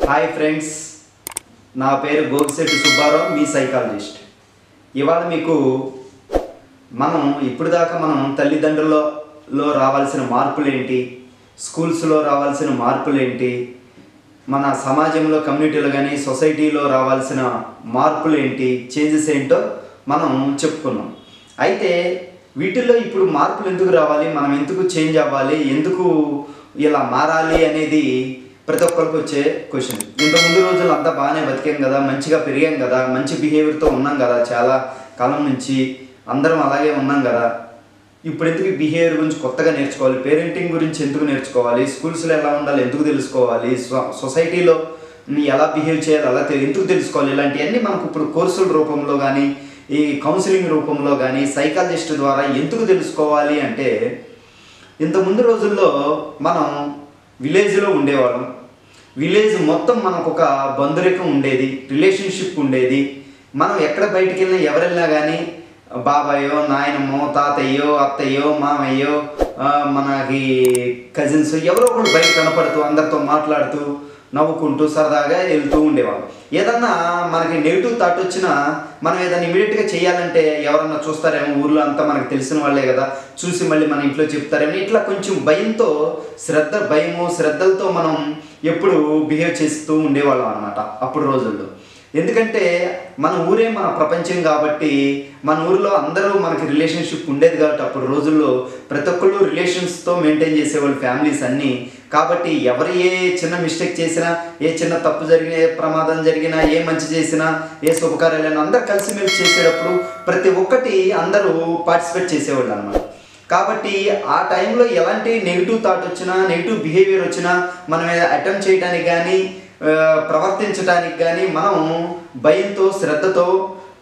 Hi friends, నా పేరు గోగిశెట్టి సుబ్బారావు, మీ psychologist. ఇవాళ మీకు ఇప్పుడు దాకా మనం తల్లిదండ్రులలో రావాల్సిన మార్పులు ఏంటి, స్కూల్స్లో రావాల్సిన మార్పులు ఏంటి, మన సమాజంలో కమ్యూనిటీలో కానీ సొసైటీలో రావాల్సిన మార్పులు ఏంటి, చేంజెస్ ఏంటో మనం చెప్పుకున్నాం. అయితే వీటిల్లో ఇప్పుడు మార్పులు ఎందుకు రావాలి, మనం ఎందుకు చేంజ్ అవ్వాలి, ఎందుకు ఇలా మారాలి అనేది ప్రతి ఒక్కరికి వచ్చే క్వశ్చన్. ఇంతకుముందు రోజులు అంతా బాగానే బతికాం కదా, మంచిగా పెరిగాం కదా, మంచి బిహేవియర్తో ఉన్నాం కదా, చాలా కాలం నుంచి అందరం అలాగే ఉన్నాం కదా, ఇప్పుడు ఎందుకు బిహేవియర్ గురించి కొత్తగా నేర్చుకోవాలి, పేరెంటింగ్ గురించి ఎందుకు నేర్చుకోవాలి, స్కూల్స్లో ఎలా ఉండాలి ఎందుకు తెలుసుకోవాలి, సొసైటీలో ఎలా బిహేవ్ చేయాలి అలా ఎందుకు తెలుసుకోవాలి, ఇలాంటివన్నీ మనకు ఇప్పుడు కోర్సుల రూపంలో కానీ ఈ కౌన్సిలింగ్ రూపంలో కానీ సైకాలజిస్ట్ ద్వారా ఎందుకు తెలుసుకోవాలి అంటే, ఇంతకుముందు రోజుల్లో మనం విలేజ్లో ఉండేవాళ్ళం. విలేజ్ మొత్తం మనకు ఒక బంధురికం ఉండేది, రిలేషన్షిప్ ఉండేది. మనం ఎక్కడ బయటికి వెళ్ళినా ఎవరు వెళ్ళినా కానీ బాబాయో, నాయనమ్మో, తాతయ్యో, అత్తయ్యో, మామయ్యో, మనకి కజిన్స్ ఎవరో ఒకరు బయట కనపడుతూ అందరితో మాట్లాడుతూ నవ్వుకుంటూ సరదాగా వెళ్తూ ఉండేవాళ్ళం. ఏదన్నా మనకి నెగిటివ్ థాట్ వచ్చినా మనం ఏదైనా ఇమీడియట్గా చేయాలంటే ఎవరన్నా చూస్తారేమో, ఊర్లో అంతా మనకు తెలిసిన వాళ్ళే కదా, చూసి మళ్ళీ మన ఇంట్లో చెప్తారేమో, ఇట్లా కొంచెం భయంతో శ్రద్ధలతో మనం ఎప్పుడు బిహేవ్ చేస్తూ ఉండేవాళ్ళం అన్నమాట అప్పుడు రోజుల్లో. ఎందుకంటే మన ఊరే మన ప్రపంచం కాబట్టి, మన ఊరిలో అందరూ మనకి రిలేషన్షిప్ ఉండేది కాబట్టి అప్పుడు రోజుల్లో ప్రతి ఒక్కళ్ళు రిలేషన్స్తో మెయింటైన్ చేసేవాళ్ళు ఫ్యామిలీస్ అన్నీ. కాబట్టి ఎవరు ఏ చిన్న మిస్టేక్ చేసినా, ఏ చిన్న తప్పు జరిగినా, ఏ ప్రమాదం జరిగినా, ఏ మంచి చేసినా, ఏ శుభకార్యాలైనా అందరూ కలిసిమెలిసి చేసేటప్పుడు ప్రతి ఒక్కటి అందరూ పార్టిసిపేట్ చేసేవాళ్ళు అన్నమాట. కాబట్టి ఆ టైంలో ఎలాంటి నెగిటివ్ థాట్ వచ్చినా, నెగిటివ్ బిహేవియర్ వచ్చినా మనం అటెంప్ట్ చేయడానికి కానీ ప్రవర్తించడానికి కానీ మనం భయంతో శ్రద్ధతో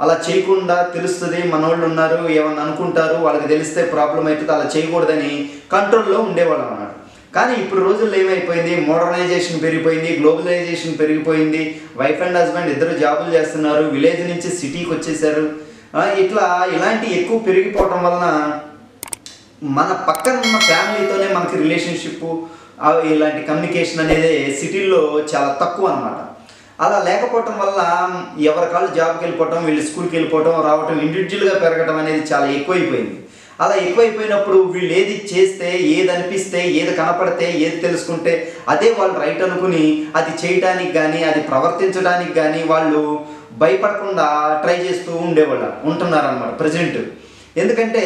అలా చేయకుండా, తెలుస్తుంది మనోళ్ళు ఉన్నారు ఏమన్నా అనుకుంటారు, వాళ్ళకి తెలిస్తే ప్రాబ్లం అవుతుంది, అలా చేయకూడదని కంట్రోల్లో ఉండేవాళ్ళం అన్నమాట. కానీ ఇప్పుడు రోజుల్లో ఏమైపోయింది, మోడర్నైజేషన్ పెరిగిపోయింది, గ్లోబలైజేషన్ పెరిగిపోయింది, వైఫ్ అండ్ హస్బెండ్ ఇద్దరు జాబులు చేస్తున్నారు, విలేజ్ నుంచి సిటీకి వచ్చేసారు. ఇలాంటి ఎక్కువ పెరిగిపోవటం వలన మన పక్కన ఉన్న ఫ్యామిలీతోనే మనకి రిలేషన్షిప్, ఇలాంటి కమ్యూనికేషన్ అనేది సిటీల్లో చాలా తక్కువ అన్నమాట. అలా లేకపోవటం వల్ల ఎవరి కాళ్ళు జాబ్కి వెళ్ళిపోవటం, వీళ్ళు స్కూల్కి వెళ్ళిపోవటం, రావటం, ఇండివిజువల్గా పెరగటం అనేది చాలా ఎక్కువైపోయింది. అలా ఎక్కువైపోయినప్పుడు వీళ్ళు ఏది చేస్తే, ఏది అనిపిస్తే, ఏది కనపడితే, ఏది తెలుసుకుంటే అదే వాళ్ళు రైట్ అనుకుని అది చేయటానికి కానీ అది ప్రవర్తించడానికి కానీ వాళ్ళు భయపడకుండా ట్రై చేస్తూ ఉంటున్నారన్నమాట ప్రజెంట్. ఎందుకంటే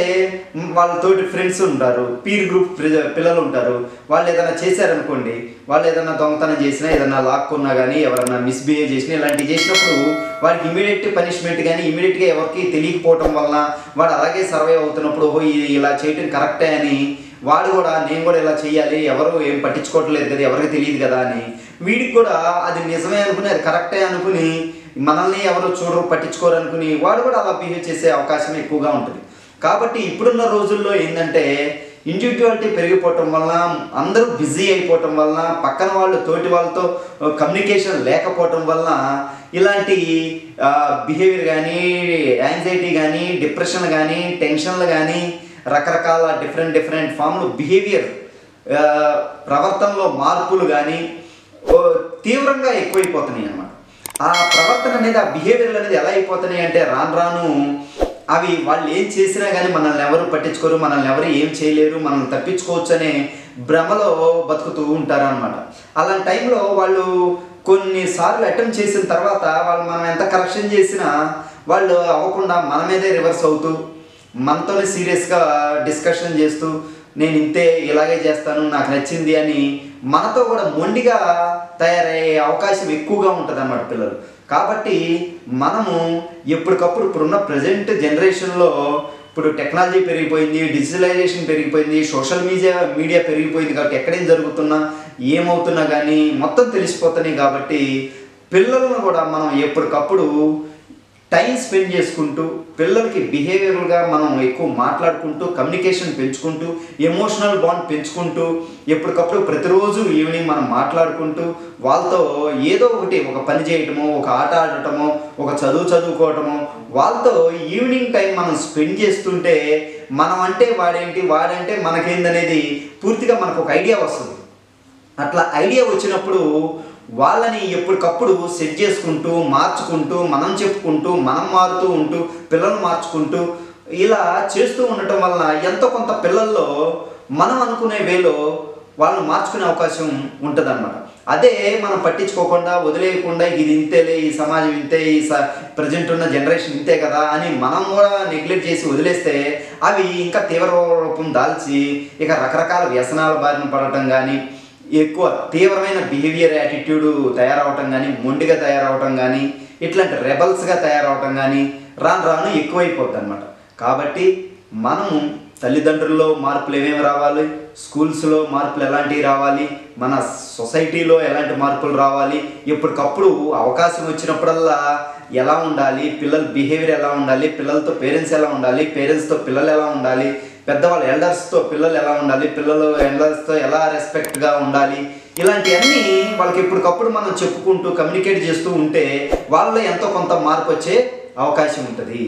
వాళ్ళతోటి ఫ్రెండ్స్ ఉంటారు, పీర్ గ్రూప్ పిల్లలు ఉంటారు. వాళ్ళు ఏదైనా చేశారనుకోండి, వాళ్ళు ఏదైనా దొంగతనం చేసినా, ఏదైనా లాక్కున్నా కానీ, ఎవరైనా మిస్బిహేవ్ చేసినా, ఇలాంటివి చేసినప్పుడు వాడికి ఇమీడియట్ పనిష్మెంట్ కానీ ఇమీడియట్గా ఎవరికి తెలియకపోవటం వలన వాడు అలాగే సర్వైవ్ అవుతున్నప్పుడు ఇలా చేయటం కరెక్టే అని వాడు కూడా నేను కూడా ఇలా చేయాలి, ఎవరు ఏం పట్టించుకోవట్లేదు కదా, ఎవరికి తెలియదు కదా అని వీడికి కూడా అది నిజమే అనుకుని, అది కరెక్టే అనుకుని, మనల్ని ఎవరు చూడరు పట్టించుకోరు అనుకుని వాడు కూడా అలా బిహేవ్ చేసే అవకాశం ఎక్కువగా ఉంటుంది. కాబట్టి ఇప్పుడున్న రోజుల్లో ఏంటంటే ఇండివిజువాలిటీ పెరిగిపోవటం వలన, అందరూ బిజీ అయిపోవటం వలన, పక్కన వాళ్ళు తోటి వాళ్ళతో కమ్యూనికేషన్ లేకపోవటం వలన ఇలాంటి బిహేవియర్ కానీ, యాంగ్జైటీ కానీ, డిప్రెషన్ కానీ, టెన్షన్లు కానీ, రకరకాల డిఫరెంట్ ఫామ్లు బిహేవియర్, ప్రవర్తనలో మార్పులు కానీ తీవ్రంగా ఎక్కువైపోతున్నాయి అన్నమాట. ఆ ప్రవర్తన అనేది, ఆ బిహేవియర్లు అనేది ఎలా అయిపోతున్నాయి అంటే రాను అవి వాళ్ళు ఏం చేసినా కానీ మనల్ని ఎవరు పట్టించుకోరు, మనల్ని ఎవరు ఏం చేయలేరు, మనల్ని తప్పించుకోవచ్చు అనే భ్రమలో బతుకుతూ ఉంటారన్నమాట. అలాంటి టైంలో వాళ్ళు కొన్నిసార్లు అటెంప్ట్ చేసిన తర్వాత మనం ఎంత కరెక్షన్ చేసినా వాళ్ళు అవ్వకుండా మన మీదే రివర్స్ అవుతూ, మనతోనే సీరియస్గా డిస్కషన్ చేస్తూ, నేను ఇంతే, ఇలాగే చేస్తాను, నాకు నచ్చింది అని మనతో కూడా మొండిగా తయారయ్యే అవకాశం ఎక్కువగా ఉంటుంది అన్నమాట పిల్లలు. కాబట్టి మనము ఎప్పటికప్పుడు ఇప్పుడున్న ప్రజెంట్ జనరేషన్లో ఇప్పుడు టెక్నాలజీ పెరిగిపోయింది, డిజిటలైజేషన్ పెరిగిపోయింది, సోషల్ మీడియా పెరిగిపోయింది కాబట్టి ఎక్కడేం జరుగుతున్నా, ఏమవుతున్నా కానీ మొత్తం తెలిసిపోతున్నాయి. కాబట్టి పిల్లలను కూడా మనం ఎప్పటికప్పుడు టైం స్పెండ్ చేసుకుంటూ, పిల్లలకి బిహేవియరల్గా మనం ఎక్కువ మాట్లాడుకుంటూ, కమ్యూనికేషన్ పెంచుకుంటూ, ఎమోషనల్ బాండ్ పెంచుకుంటూ, ఎప్పటికప్పుడు ప్రతిరోజు ఈవినింగ్ మనం మాట్లాడుకుంటూ వాళ్ళతో ఏదో ఒకటి, ఒక పని చేయటమో, ఒక ఆట ఆడటమో, ఒక చదువుకోవటమో, వాళ్ళతో ఈవినింగ్ టైం మనం స్పెండ్ చేస్తుంటే మనం అంటే వాడంటే మనకేందనేది పూర్తిగా మనకు ఒక ఐడియా వస్తుంది. అట్లా ఐడియా వచ్చినప్పుడు వాళ్ళని ఎప్పటికప్పుడు సెట్ చేసుకుంటూ మార్చుకుంటూ మనం చెప్పుకుంటూ మనం మారుతూ ఉంటూ పిల్లలు మార్చుకుంటూ ఇలా చేస్తూ ఉండటం వలన ఎంతో కొంత పిల్లల్లో మనం అనుకునే వేలో వాళ్ళు మార్చుకునే అవకాశం ఉంటుందన్నమాట. అదే మనం పట్టించుకోకుండా వదిలేయకుండా ఇది ఇంతేలే, ఈ సమాజం ఇంతే, ఈ ప్రజెంట్ ఉన్న జనరేషన్ ఇంతే కదా అని మనం కూడా నెగ్లెక్ట్ చేసి వదిలేస్తే అవి ఇంకా తీవ్ర రూపం దాల్చి ఇక రకరకాల వ్యసనాల బారిన పడటం కానీ, ఎక్కువ తీవ్రమైన బిహేవియర్ యాటిట్యూడ్ తయారవటం కానీ, మొండిగా తయారవటం కానీ, ఇట్లాంటి రెబల్స్గా తయారవటం కానీ రాను రాను ఎక్కువైపోద్ది అనమాట. కాబట్టి మనము తల్లిదండ్రుల్లో మార్పులు ఏమేమి రావాలి, స్కూల్స్లో మార్పులు ఎలాంటివి రావాలి, మన సొసైటీలో ఎలాంటి మార్పులు రావాలి, ఎప్పటికప్పుడు అవకాశం వచ్చినప్పుడల్లా ఎలా ఉండాలి, పిల్లల బిహేవియర్ ఎలా ఉండాలి, పిల్లలతో పేరెంట్స్ ఎలా ఉండాలి, పేరెంట్స్తో పిల్లలు ఎలా ఉండాలి, పెద్దవాళ్ళు ఎల్డర్స్తో పిల్లలు ఎలా ఉండాలి, పిల్లలు ఎల్డర్స్తో ఎలా రెస్పెక్ట్గా ఉండాలి, ఇలాంటివన్నీ వాళ్ళకి ఎప్పటికప్పుడు మనం చెప్పుకుంటూ కమ్యూనికేట్ చేస్తూ ఉంటే వాళ్ళలో ఎంతో కొంత మార్పు వచ్చే అవకాశం ఉంటుంది.